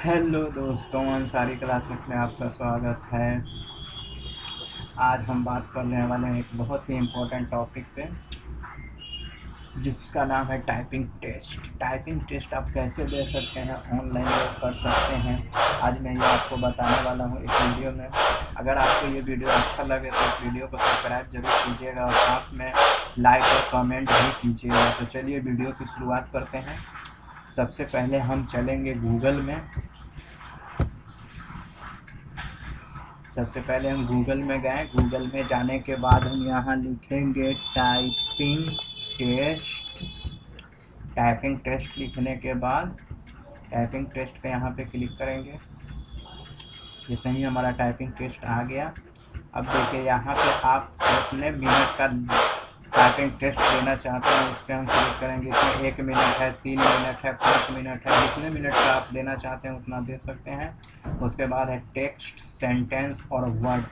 Hello दोस्तों, Ansari classes में आपका स्वागत है। आज हम बात करने वाले हैं एक बहुत ही इम्पोर्टेंट टॉपिक पे, जिसका नाम है टाइपिंग टेस्ट। टाइपिंग टेस्ट आप कैसे दे सकते हैं, ऑनलाइन कर सकते हैं, आज मैं ये आपको बताने वाला हूँ इस वीडियो में। अगर आपको ये वीडियो अच्छा लगे तो इस वीडियो को सब्सक्राइब जरूर कीजिएगा और साथ में लाइक और कमेंट भी कीजिएगा। तो चलिए वीडियो की शुरुआत करते हैं। सबसे पहले हम चलेंगे गूगल में। सबसे पहले हम गूगल में गए। गूगल में जाने के बाद हम यहाँ लिखेंगे टाइपिंग टेस्ट। टाइपिंग टेस्ट लिखने के बाद टाइपिंग टेस्ट पे यहाँ पे क्लिक करेंगे। जैसे ही हमारा टाइपिंग टेस्ट आ गया, अब देखिए यहाँ पे आप कितने मिनट का टाइपिंग टेस्ट देना चाहते हैं उस पर हम क्लिक करेंगे। इसमें 1 मिनट है, 3 मिनट है, 5 मिनट है, जितने मिनट का आप देना चाहते हैं उतना दे सकते हैं। उसके बाद है टेक्स्ट, सेंटेंस और वर्ड।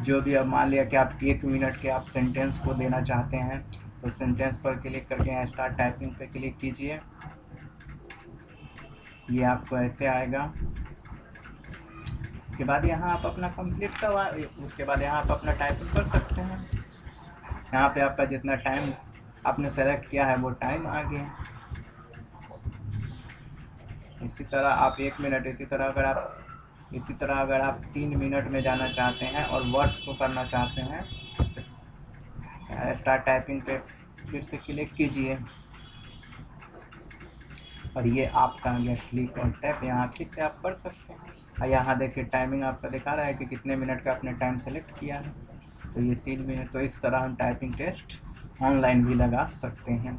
जो भी, अब मान लिया कि आप 1 मिनट के आप सेंटेंस को देना चाहते हैं तो सेंटेंस पर क्लिक करके स्टार्ट टाइपिंग पे क्लिक कीजिए। ये आपको ऐसे आएगा। उसके बाद यहाँ आप अपना कंप्लीट करवा, उसके बाद यहाँ आप अपना टाइपिंग कर सकते हैं। यहाँ पे आपका जितना टाइम आपने सेलेक्ट किया है वो टाइम आ गया। इसी तरह आप 1 मिनट, इसी तरह अगर आप 3 मिनट में जाना चाहते हैं और वर्ड्स को करना चाहते हैं तो स्टार्ट टाइपिंग पे फिर से क्लिक कीजिए और ये आपका आ गया क्लिक और टैप। यहाँ फिर से आप कर सकते हैं। और यहाँ देखिए टाइमिंग आपका दिखा रहा है कि कितने मिनट का आपने टाइम सेलेक्ट किया है, तो ये 3 मिनट। तो इस तरह हम टाइपिंग टेस्ट ऑनलाइन भी लगा सकते हैं।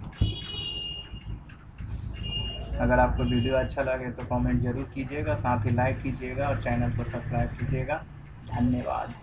अगर आपको वीडियो अच्छा लगे तो कमेंट ज़रूर कीजिएगा, साथ ही लाइक कीजिएगा और चैनल को सब्सक्राइब कीजिएगा। धन्यवाद।